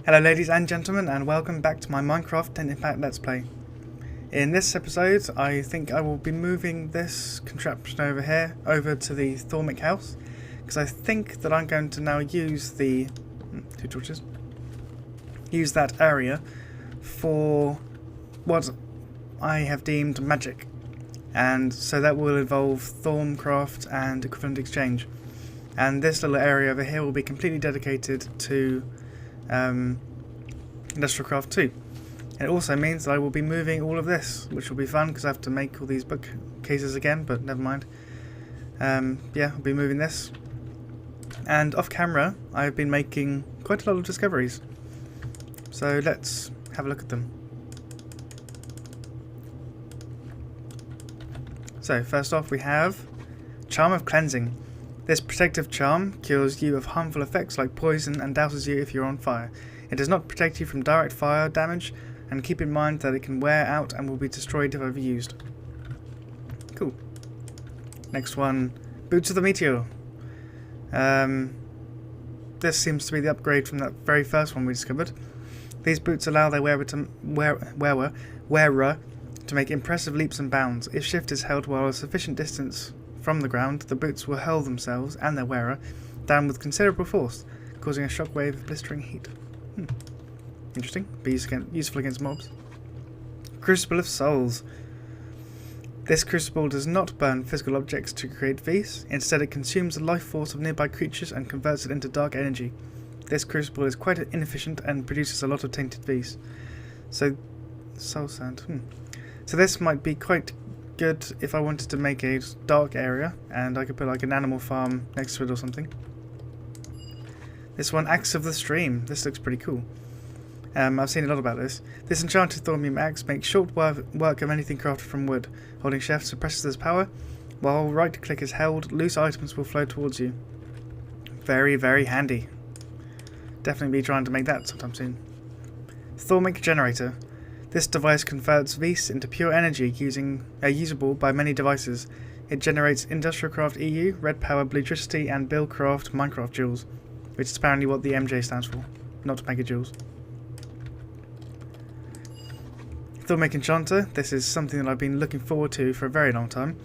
Hello ladies and gentlemen, and welcome back to my Minecraft 10 Impact Let's Play. In this episode, I think I will be moving this contraption over here, over to the Thaumic house, because I think that I'm going to now use the... two torches. Use that area for what I have deemed magic. And so that will involve Thaumcraft and equivalent exchange. And this little area over here will be completely dedicated to Industrial Craft 2. And it also means that I will be moving all of this, which will be fun because I have to make all these bookcases again, but never mind. Yeah, I'll be moving this. And off camera, I've been making quite a lot of discoveries. So let's have a look at them. So first off we have Charm of Cleansing. This protective charm cures you of harmful effects like poison and douses you if you're on fire. It does not protect you from direct fire damage, and keep in mind that it can wear out and will be destroyed if overused. Cool. Next one, Boots of the Meteor. This seems to be the upgrade from that very first one we discovered. These boots allow their wearer to make impressive leaps and bounds. If shift is held while a sufficient distance from the ground, the boots will hurl themselves and their wearer down with considerable force, causing a shockwave of blistering heat. Interesting. Be useful against mobs. Crucible of Souls. This crucible does not burn physical objects to create Vis. Instead, it consumes the life force of nearby creatures and converts it into dark energy. This crucible is quite inefficient and produces a lot of tainted Vis. So, soul sand. So this might be quite good if I wanted to make a dark area, and I could put like an animal farm next to it or something. This one, Axe of the Stream. This looks pretty cool. I've seen a lot about this. This enchanted thorium axe makes short work of anything crafted from wood. Holding shift suppresses its power. While right click is held, loose items will flow towards you. Very, very handy. Definitely be trying to make that sometime soon. Thaumic Generator. This device converts Vis into pure energy usable by many devices. It generates Industrial Craft EU, Red Power, Bluetricity, and Buildcraft Minecraft Joules, which is apparently what the MJ stands for, not Mega Joules. Thaumic Enchanter. This is something that I've been looking forward to for a very long time.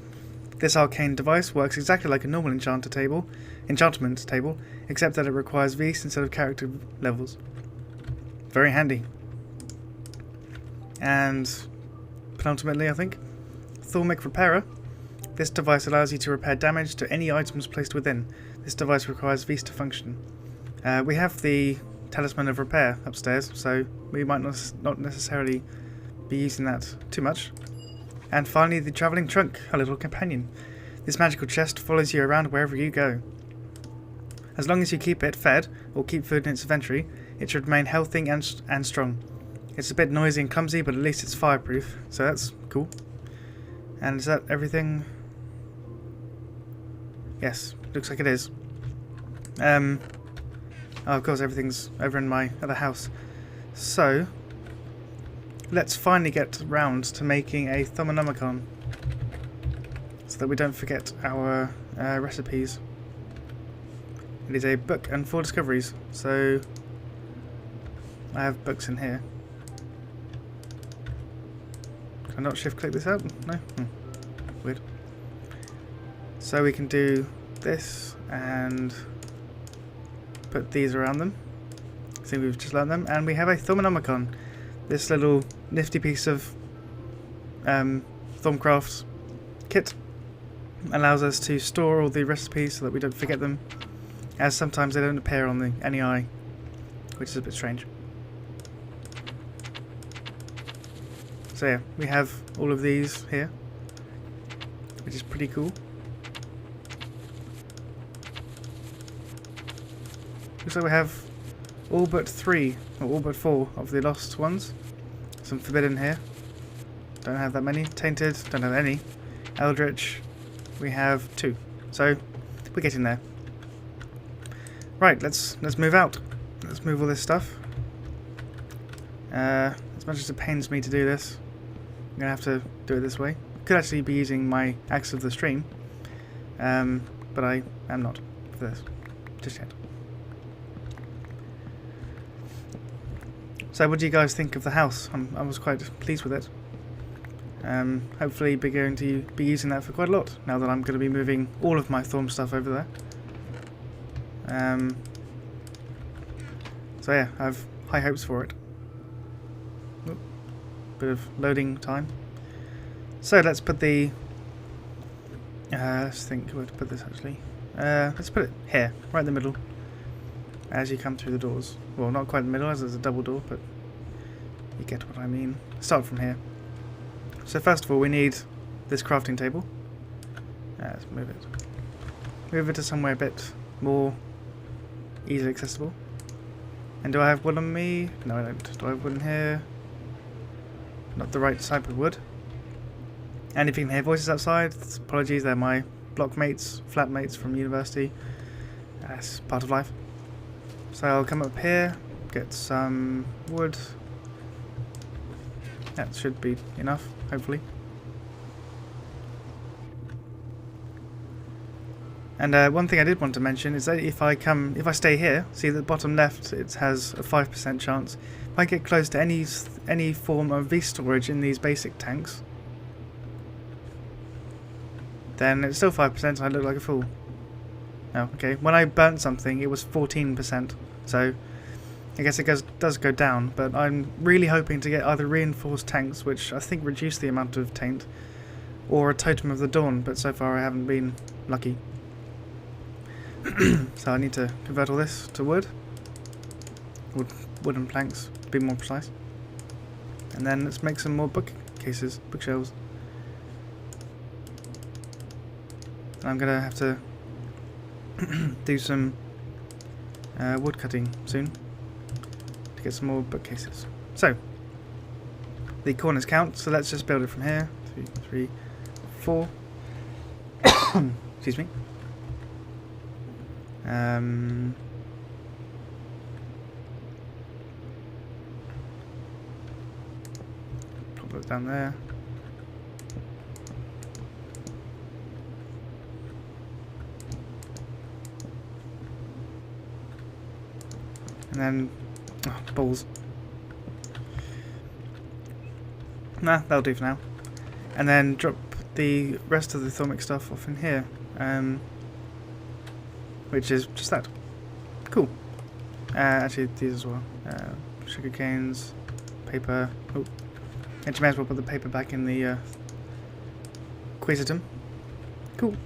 This arcane device works exactly like a normal enchantment table, except that it requires Vis instead of character levels. Very handy. And penultimately, I think, Thaumic Repairer. This device allows you to repair damage to any items placed within. This device requires Vis to function. We have the Talisman of Repair upstairs, so we might not necessarily be using that too much. And finally, the Travelling Trunk, a little companion. This magical chest follows you around wherever you go. As long as you keep it fed, or keep food in its inventory, it should remain healthy and strong. It's a bit noisy and clumsy, but at least it's fireproof, so that's cool. And is that everything? Yes, looks like it is. Oh, of course, everything's over in my other house. So, let's finally get round to making a Thaumonomicon, so that we don't forget our recipes. It is a book and 4 discoveries, so I have books in here. Can I not shift click this out? No? Weird. So we can do this and put these around them. I think we've just learned them. And we have a Thaumonomicon. This little nifty piece of Thaumcraft kit allows us to store all the recipes so that we don't forget them, as sometimes they don't appear on the NEI, which is a bit strange. So yeah, we have all of these here, which is pretty cool. Looks like we have all but 3, or all but 4 of the lost ones. Some forbidden here. Don't have that many. Tainted, don't have any. Eldritch, we have 2. So we're getting there. Right, let's move out. Let's move all this stuff. As much as it pains me to do this, I'm gonna have to do it this way. I could actually be using my Axe of the Stream, but I am not for this just yet. So what do you guys think of the house? I was quite pleased with it. Hopefully we're going to be using that for quite a lot, now that I'm going to be moving all of my Thaum stuff over there. So yeah, I have high hopes for it. Oop, bit of loading time. So let's put the... let's think where to put this actually. Let's put it here, right in the middle, as you come through the doors. Well, not quite in the middle, as there's a double door, but you get what I mean. Start from here. So first of all, we need this crafting table. Let's move it. Move it to somewhere a bit more easily accessible. And do I have wood on me? No, I don't. Do I have wood in here? Not the right type of wood. And if you can hear voices outside, apologies, they're my block mates, flat mates from university. That's part of life. So I'll come up here, get some wood. That should be enough, hopefully. And one thing I did want to mention is that if I stay here, see at the bottom left, it has a 5% chance. If I get close to any form of V storage in these basic tanks, then it's still 5% and I look like a fool. Oh, okay. When I burnt something, it was 14%. So I guess it does go down, but I'm really hoping to get either reinforced tanks, which I think reduce the amount of taint, or a Totem of the Dawn, but so far I haven't been lucky. So I need to convert all this to wood. Wooden planks, to be more precise. And then let's make some more bookcases, bookshelves. And I'm going to have to do some wood cutting soon to get some more bookcases. So, the corners count, so let's just build it from here. 2, 3, 4. Excuse me. Pop it down there. And then, balls. Nah, that'll do for now. And then drop the rest of the Thaumic stuff off in here. Which is just that. Cool. Actually, these as well. Sugar canes, paper. Oh, and you may as well put the paper back in the Quisitum. Cool.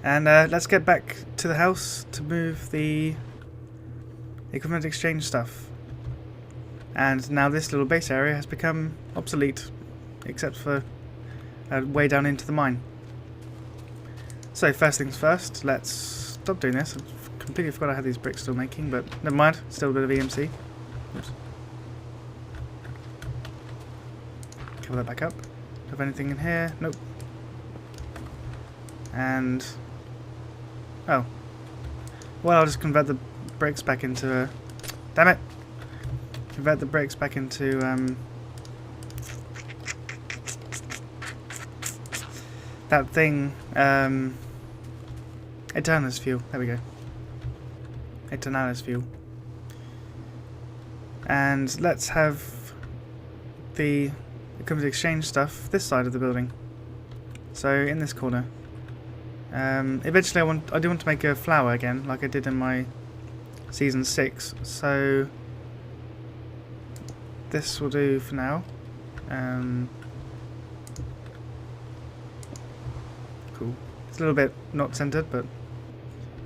And let's get back to the house to move the equipment exchange stuff. And now this little base area has become obsolete, except for way down into the mine. So first things first, let's stop doing this. I've completely forgot I had these bricks still making, but never mind, still a bit of EMC. Oops. Cover that back up. Have anything in here? Nope. And oh, well, I'll just convert the bricks back into damn it! Convert the bricks back into that thing, Eternalis fuel. There we go. Eternalis fuel. And let's have the equipment exchange stuff this side of the building. So in this corner. Eventually I do want to make a flower again, like I did in my Season 6. So this will do for now. Cool. It's a little bit not centered, but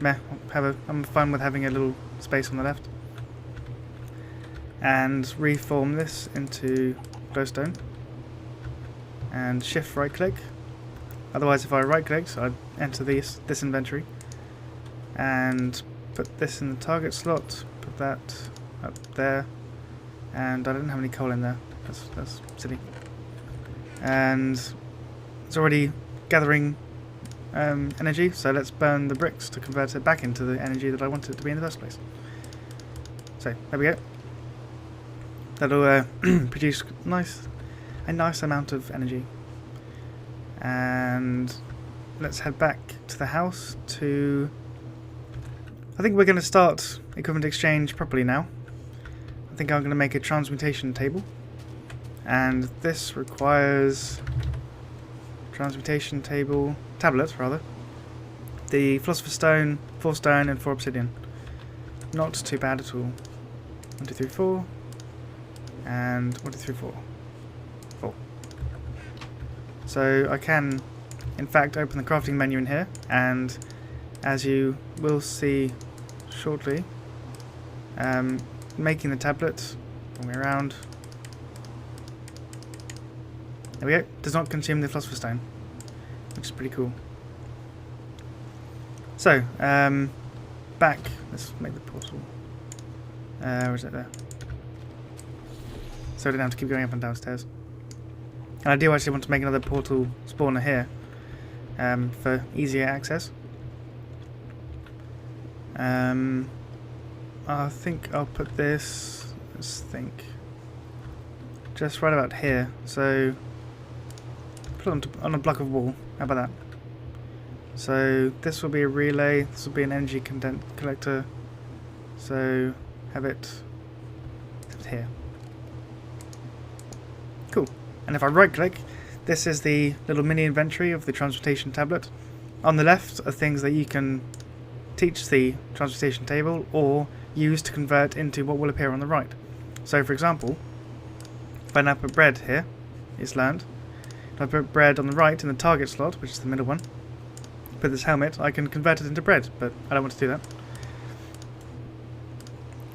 meh. I'm fine with having a little space on the left. And reform this into glowstone. And shift right click. Otherwise, if I right clicked, I'd enter this inventory. And put this in the target slot. Put that up there. And I didn't have any coal in there. That's silly. And it's already gathering energy, so let's burn the bricks to convert it back into the energy that I wanted it to be in the first place. So there we go. That'll produce a nice amount of energy. And let's head back to the house to... I think we're going to start equipment exchange properly now. I think I'm going to make a transmutation table. And this requires transmutation tablet rather. The Philosopher's Stone, 4 stone and 4 obsidian. Not too bad at all. 1, 2, 3, 4. And 1, 2, 3, 4. 4. So I can, in fact, open the crafting menu in here, and as you will see shortly, making the tablet, all the way around. There we go. Does not consume the Philosopher's Stone, which is pretty cool. So, back. Let's make the portal. Where is it there? So I don't have to keep going up and downstairs. And I do actually want to make another portal spawner here, for easier access. I think I'll put this, let's think, just right about here. So put it on a block of wall. How about that? So this will be a relay. This will be an energy collector. So have it here. Cool. And if I right click, this is the little mini inventory of the transmutation tablet. On the left are things that you can teach the transmutation table or use to convert into what will appear on the right. So for example, if I now put bread here, it's learned. If I put bread on the right in the target slot, which is the middle one, put this helmet, I can convert it into bread, but I don't want to do that.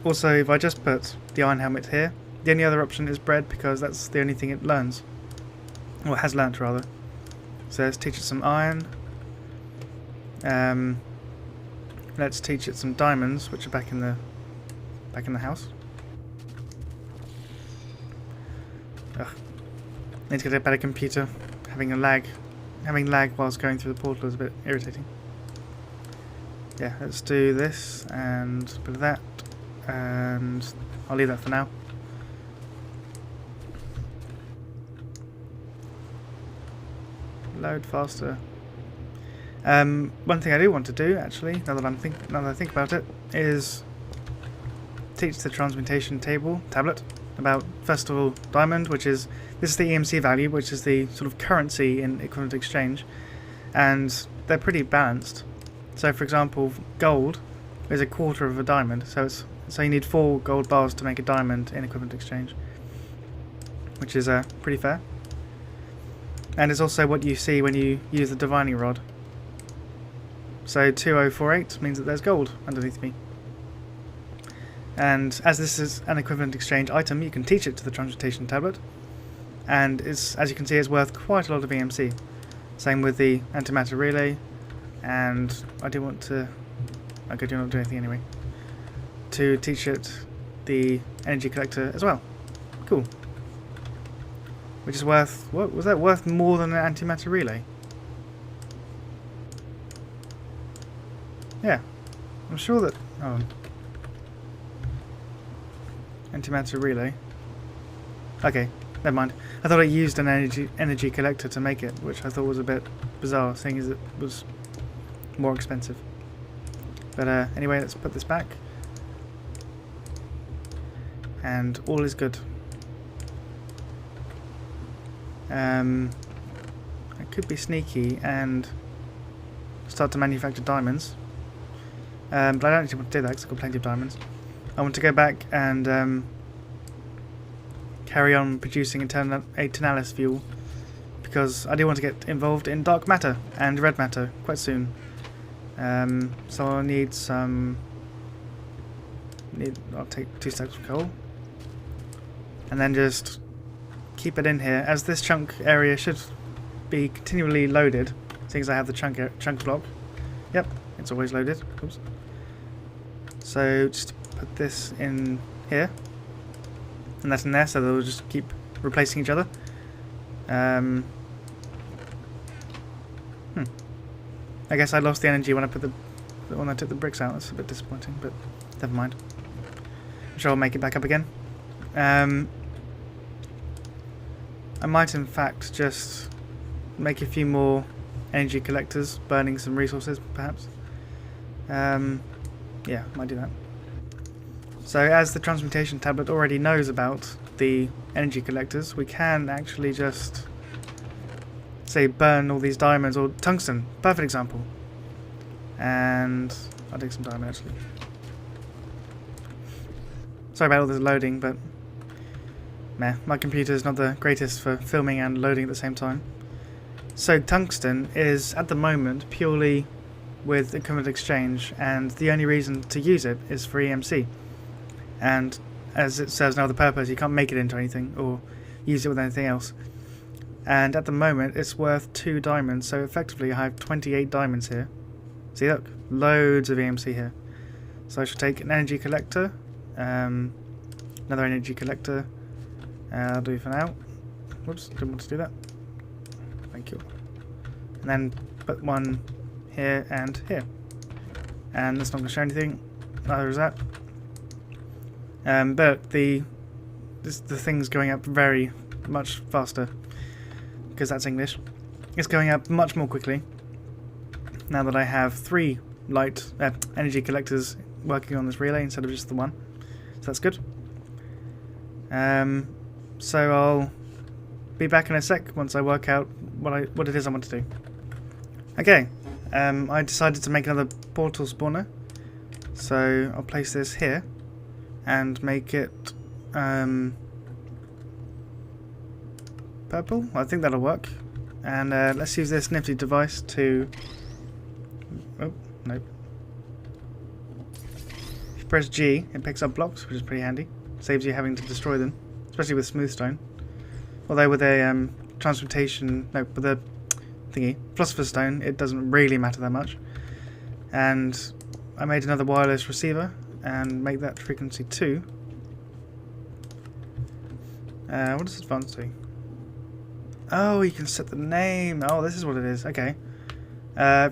Also, if I just put the iron helmet here, the only other option is bread because that's the only thing it learns. Or has learnt rather. So let's teach it some iron. Let's teach it some diamonds, which are back in the house. Ugh. Need to get a better computer. Having lag whilst going through the portal is a bit irritating. Yeah, let's do this and a bit of that, and I'll leave that for now. Load faster. One thing I do want to do, actually, now that I think about it, is teach the transmutation tablet about, first of all, diamond, which is, this is the EMC value, which is the sort of currency in equivalent exchange, and they're pretty balanced. So, for example, gold is a quarter of a diamond, so you need 4 gold bars to make a diamond in equivalent exchange, which is pretty fair. And it's also what you see when you use the divining rod. So 2048 means that there's gold underneath me. And as this is an equivalent exchange item, you can teach it to the transmutation tablet. And it's, as you can see, it's worth quite a lot of EMC. Same with the antimatter relay. And I do want to... Okay, do not do anything anyway. To teach it the energy collector as well. Cool. Which is worth... What was that? Worth more than an antimatter relay? Yeah. I'm sure that... Hold on. Antimatter relay. Okay, never mind. I thought it used an energy collector to make it, which I thought was a bit bizarre, seeing as it was more expensive. But anyway, let's put this back. And all is good. I could be sneaky and start to manufacture diamonds. But I don't actually want to do that because I've got plenty of diamonds. I want to go back and carry on producing a Tenalis fuel, because I do want to get involved in dark matter and red matter quite soon. So I'll need some... I'll take 2 stacks of coal and then just keep it in here, as this chunk area should be continually loaded, seeing as I have the chunk block. Yep, it's always loaded. Oops. So just put this in here, and that's in there, so they'll just keep replacing each other. I guess I lost the energy when I took the bricks out. That's a bit disappointing, but never mind. I'm sure I'll make it back up again. I might in fact just make a few more energy collectors, burning some resources perhaps. Yeah, might do that. So as the transmutation tablet already knows about the energy collectors, we can actually just, say, burn all these diamonds, or tungsten, perfect example. And I'll take some diamond actually. Sorry about all this loading, but meh, my computer is not the greatest for filming and loading at the same time. So tungsten is at the moment purely with equivalent exchange, and the only reason to use it is for EMC. And as it serves no other purpose, you can't make it into anything or use it with anything else. And at the moment it's worth 2 diamonds, so effectively I have 28 diamonds here. See, look, loads of EMC here. So I should take an energy collector, another energy collector, I'll do for now. Whoops, didn't want to do that. Thank you. And then put one here and here. And that's not going to show anything, neither is that. But the thing's going up very much faster, because that's English. It's going up much more quickly now that I have 3 light energy collectors working on this relay instead of just the one. So that's good. So I'll be back in a sec once I work out what it is I want to do. Okay, I decided to make another portal spawner, so I'll place this here and make it purple. I think that'll work. And let's use this nifty device to... Oh, nope. If you press G, it picks up blocks, which is pretty handy. Saves you having to destroy them, especially with smooth stone. Although with a transmutation, no, with a thingy, philosopher's stone, it doesn't really matter that much. And I made another wireless receiver and make that frequency 2. What does advanced do? Oh, you can set the name. Oh, this is what it is. Okay.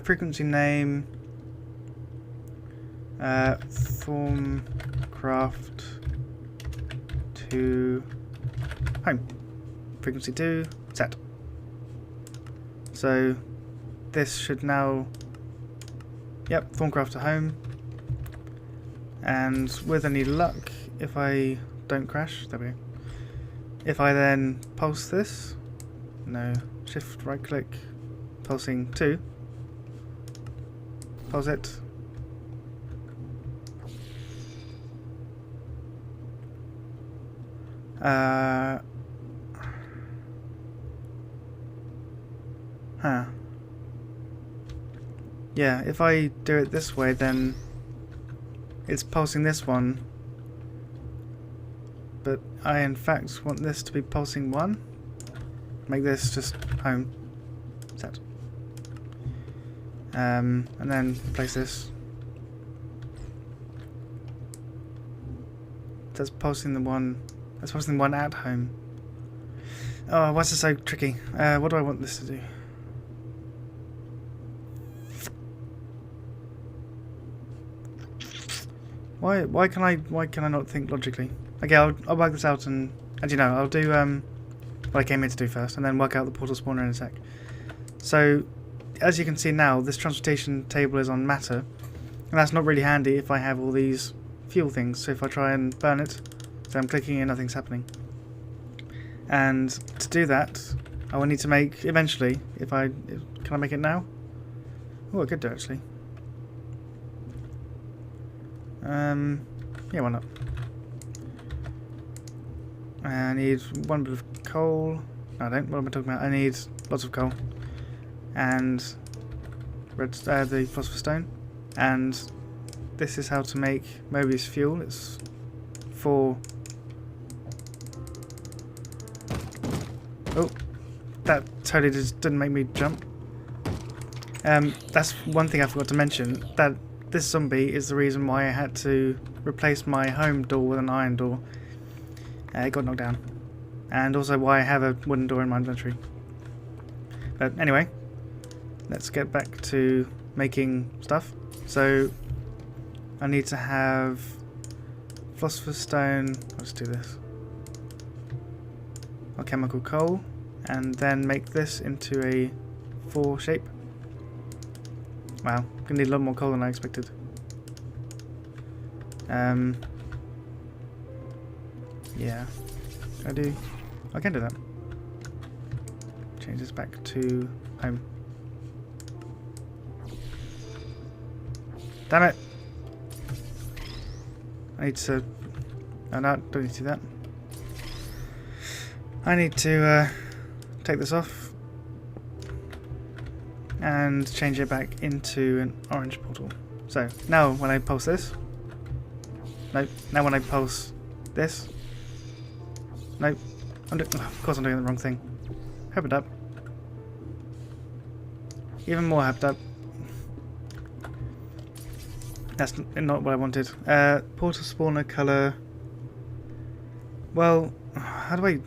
Frequency name. Thaumcraft to home. Frequency 2, set. So this should now, yep, Thaumcraft to home. And with any luck, if I don't crash, there we go. If I then pulse this, no, shift right click, pulsing 2, pulse it. Yeah, if I do it this way, then it's pulsing this one, but I in fact want this to be pulsing 1. Make this just home set. And then place this. That's pulsing the one. That's pulsing the one at home. Oh, why is this so tricky? What do I want this to do? Why can I not think logically? Okay, I'll work this out, and as you know, I'll do what I came here to do first, and then work out the portal spawner in a sec. So, as you can see now, this transmutation table is on matter, and that's not really handy if I have all these fuel things. So if I try and burn it, so I'm clicking and nothing's happening. And to do that, I will need to make eventually. Can I make it now? Oh, I could do actually. Yeah, why not? I need 1 bit of coal. No, I don't. What am I talking about? I need lots of coal. And the philosopher's stone. And this is how to make Mobius fuel. It's 4. Oh, that totally just didn't make me jump. That's one thing I forgot to mention. That this zombie is the reason why I had to replace my home door with an iron door. It got knocked down. And also why I have a wooden door in my inventory. But anyway, let's get back to making stuff. So I need to have philosopher's stone. Let's do this. Alchemical coal, and then make this into a 4 shape. Wow, gonna need a lot more coal than I expected. Yeah. I can do that. Change this back to home. Damn it! I need to... Oh no, don't need to do that. I need to take this off and change it back into an orange portal. So, now when I pulse this... Nope. Now when I pulse this... Nope. Of course I'm doing the wrong thing. Hope it up. Even more hyped up. That's not what I wanted. Portal spawner colour. Well, how do I...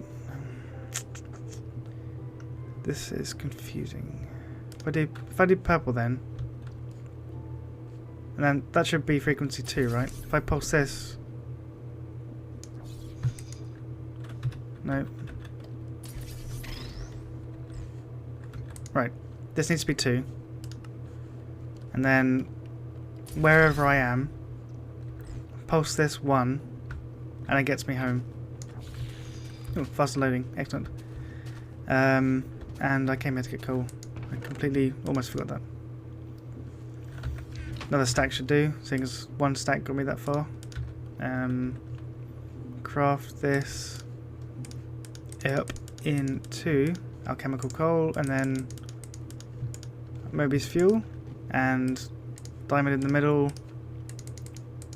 This is confusing. If I do purple then... And then that should be frequency 2, right? If I pulse this... No. Right. This needs to be 2. And then... Wherever I am... Pulse this 1. And it gets me home. Oh, faster loading. Excellent. And I came here to get coal. I completely almost forgot that. Another stack should do, seeing as one stack got me that far. Craft this up into alchemical coal, and then Mobius fuel, and diamond in the middle,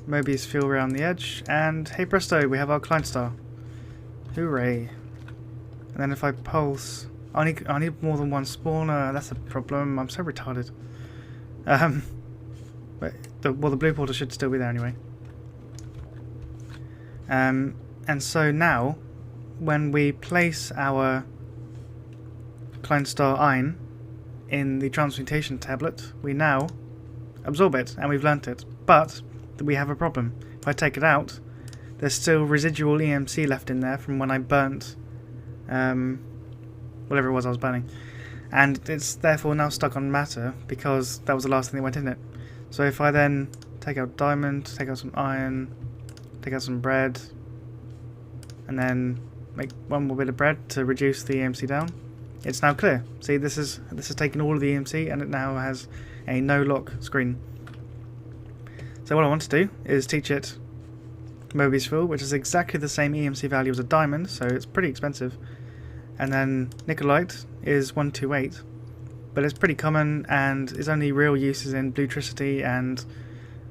Mobius fuel around the edge, and hey presto, we have our client star. Hooray! And then if I pulse, I need more than one spawner. That's a problem. I'm so retarded. But the blue portal should still be there anyway. And so now, when we place our client star iron in the transmutation tablet, we now absorb it, and we've learnt it. But we have a problem. If I take it out, there's still residual EMC left in there from when I burnt whatever it was I was burning. And it's therefore now stuck on matter because that was the last thing that went in it. So if I then take out diamond, take out some iron, take out some bread, and then make one more bit of bread to reduce the EMC down, it's now clear. See, this has taken all of the EMC and it now has a no lock screen. So what I want to do is teach it Mobius fuel, which is exactly the same EMC value as a diamond, so it's pretty expensive. And then Nicolite is 128, but it's pretty common and its only real use is in bluetricity, and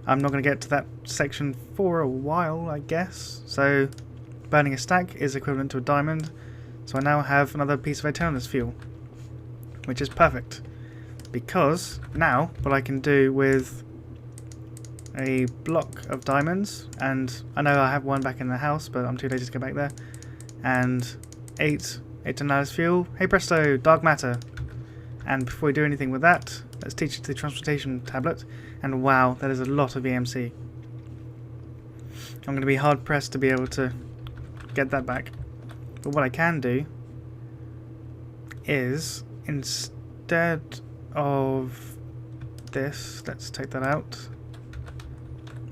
I'm not going to get to that section for a while, I guess. So burning a stack is equivalent to a diamond, so I now have another piece of Eternus fuel, which is perfect, because now what I can do with a block of diamonds, and I know I have one back in the house, but I'm too lazy to go back there, and 8 Eternus fuel, hey presto, dark matter. And before we do anything with that, let's teach it the transmutation tablet, and wow, that is a lot of EMC. I'm going to be hard pressed to be able to get that back. But what I can do is, instead of this, let's take that out,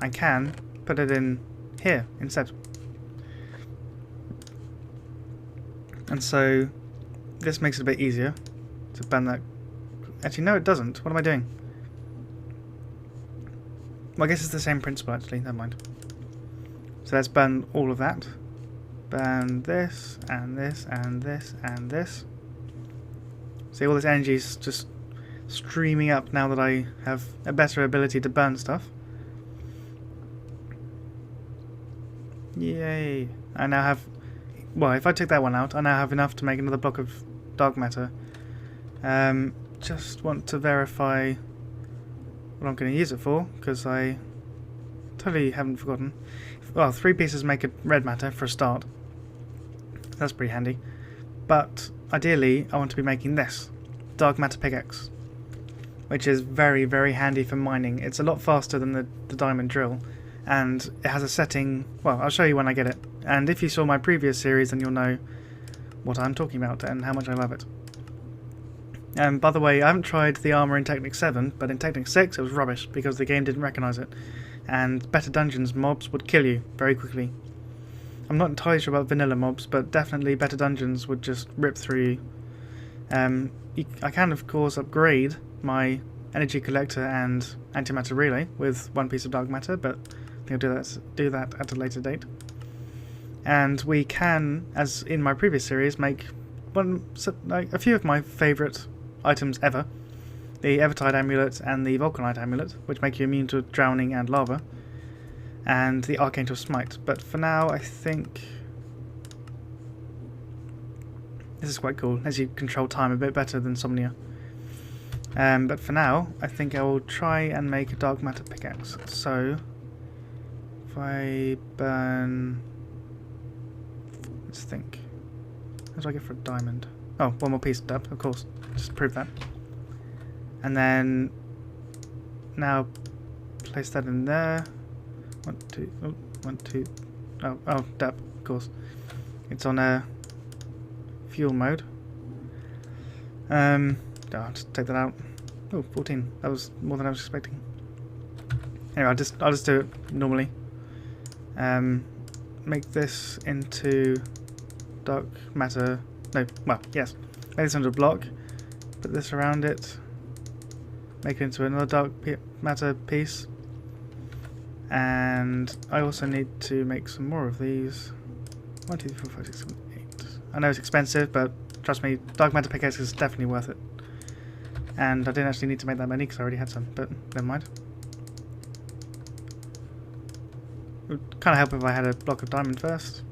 I can put it in here instead. And so this makes it a bit easier to burn that. Actually, no, it doesn't. What am I doing? Well, I guess it's the same principle, actually. Never mind. So let's burn all of that. Burn this, and this, and this, and this. See, all this energy is just streaming up now that I have a better ability to burn stuff. Yay. I now have... Well, if I take that one out, I now have enough to make another block of dark matter. Just want to verify what I'm going to use it for, because I totally haven't forgotten. Well, 3 pieces make a red matter for a start. That's pretty handy. But ideally, I want to be making this dark matter pickaxe, which is very, very handy for mining. It's a lot faster than the diamond drill, and it has a setting. Well, I'll show you when I get it. And if you saw my previous series, then you'll know what I'm talking about and how much I love it. And by the way, I haven't tried the armor in Technic 7, but in Technic 6 it was rubbish because the game didn't recognise it. And better dungeons mobs would kill you very quickly. I'm not entirely sure about vanilla mobs, but definitely better dungeons would just rip through you. I can, of course, upgrade my energy collector and antimatter relay with one piece of dark matter, but I think I'll do that at a later date. And we can, as in my previous series, make a few of my favourite items ever. The Evertide Amulet and the Vulcanite Amulet, which make you immune to drowning and lava. And the Archangel Smite. But for now, I think this is quite cool, as you control time a bit better than Somnia. But for now, I think I will try and make a dark matter pickaxe. So, if I burn... Let's think. What do I get for a diamond? Oh, one more piece of depth, of course. Just to prove that. And then, now, place that in there. One, two. Oh, depth, of course. It's on a fuel mode. I'll just take that out. Oh, 14. That was more than I was expecting. Anyway, I'll just do it normally. Make this into dark matter. No, well, yes. Make this into a block. Put this around it. Make it into another dark matter piece. And I also need to make some more of these. 1, 2, 3, 4, 5, 6, 7, 8. I know it's expensive, but trust me, dark matter pickaxe is definitely worth it. And I didn't actually need to make that many because I already had some, but never mind. It would kind of help if I had a block of diamond first.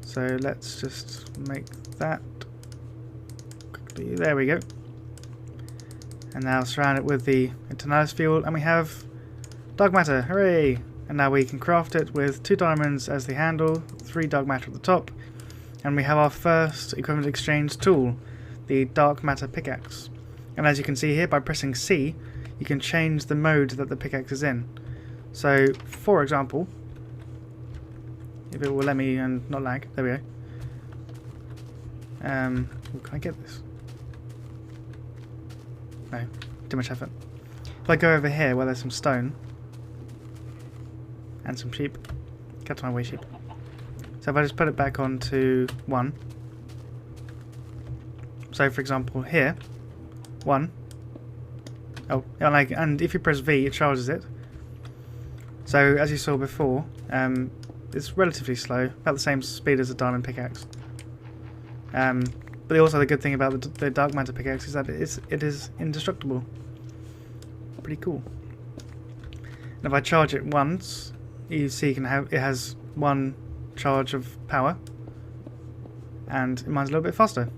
So let's just make that quickly. There we go. And now surround it with the Eternalis fuel, and we have dark matter. Hooray! And now we can craft it with 2 diamonds as the handle, 3 dark matter at the top, and we have our first equipment exchange tool, the dark matter pickaxe. And as you can see here, by pressing C, you can change the mode that the pickaxe is in. So, for example, if it will let me and not lag, there we go. Can I get this? No, too much effort. If I go over here where there's some stone and some sheep, get to my way sheep. So if I just put it back onto 1. So for example here, 1. Oh, and if you press V, it charges it. So as you saw before, it's relatively slow, about the same speed as a diamond pickaxe. But also the good thing about the dark matter pickaxe is that it is indestructible. Pretty cool. And if I charge it once, you see it has 1 charge of power, and it mines a little bit faster.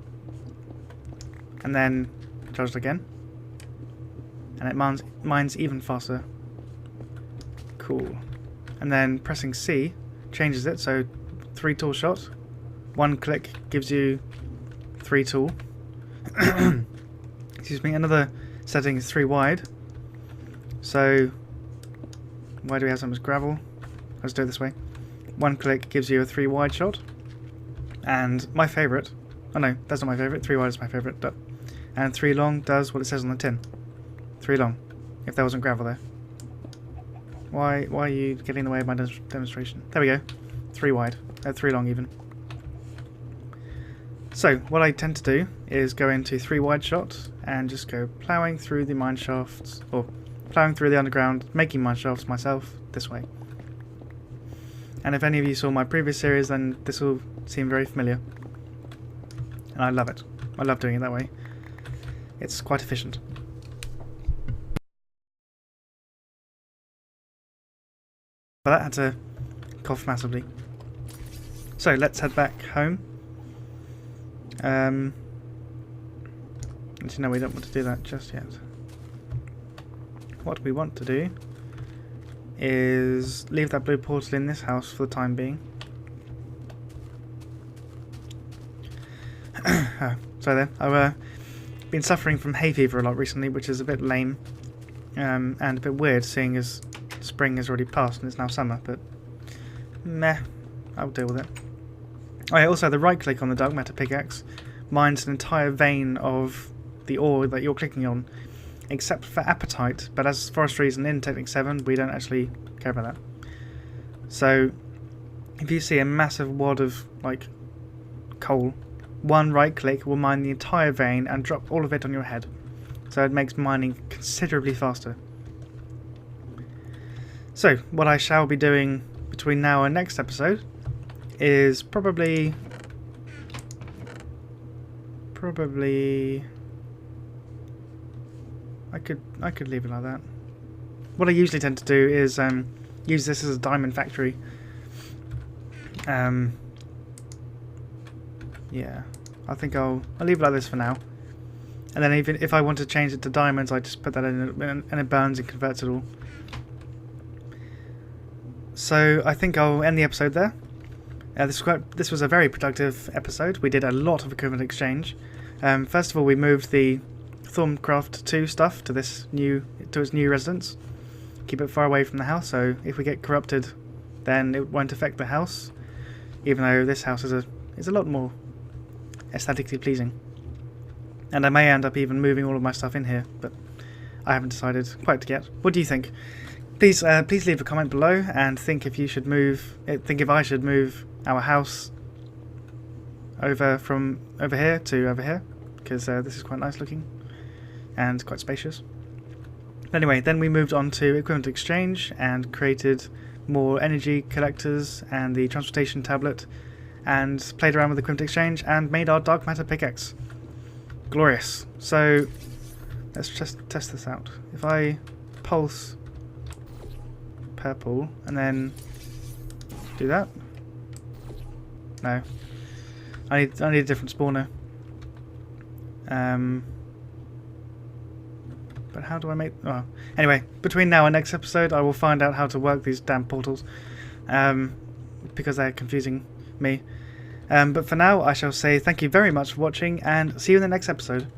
And then charge it again, and it mines even faster. Cool. And then pressing C changes it, so 3 tool shot. 1 click gives you 3 tool. Excuse me. Another setting is 3 wide. So why do we have so much gravel? Let's do it this way. 1 click gives you a 3 wide shot. And my favourite, oh no, that's not my favourite, 3 wide is my favourite. And 3 long does what it says on the tin. 3 long, if there wasn't gravel there. Why are you getting in the way of my demonstration? There we go. 3 wide. 3 long even. So, what I tend to do is go into 3 wide shot and just go ploughing through the mine shafts, or ploughing through the underground, making mine shafts myself this way. And if any of you saw my previous series, then this will seem very familiar. And I love it. I love doing it that way. It's quite efficient. But that had to cough massively. So let's head back home. Actually, no, we don't want to do that just yet. What we want to do is leave that blue portal in this house for the time being. So then, I've been suffering from hay fever a lot recently, which is a bit lame and a bit weird, seeing as spring has already passed and it's now summer, but meh, I'll deal with it. Oh yeah, also the right click on the dark matter pickaxe mines an entire vein of the ore that you're clicking on, except for apatite, but as forestry is in Technic 7, we don't actually care about that. So if you see a massive wad of like coal, one right click will mine the entire vein and drop all of it on your head. So it makes mining considerably faster. So what I shall be doing between now and next episode is probably I could leave it like that. What I usually tend to do is use this as a diamond factory. Yeah, I think I'll leave it like this for now. And then even if I want to change it to diamonds, I just put that in and it burns and converts it all. So I think I'll end the episode there. This was a very productive episode. We did a lot of equipment exchange. First of all, we moved the Thaumcraft 2 stuff to its new residence. Keep it far away from the house, so if we get corrupted, then it won't affect the house. Even though this house is a lot more aesthetically pleasing. And I may end up even moving all of my stuff in here, but I haven't decided quite yet. What do you think? Please leave a comment below and think if I should move our house over from over here to over here, because this is quite nice looking and quite spacious. Anyway, then we moved on to equipment exchange and created more energy collectors and the Transmutation tablet, and played around with the equipment exchange and made our dark matter pickaxe. Glorious. So let's just test this out. If I pulse purple and then do that. No. I need a different spawner. But how do I make... Oh. Anyway, between now and next episode I will find out how to work these damn portals. Because they're confusing me. But for now I shall say thank you very much for watching and see you in the next episode.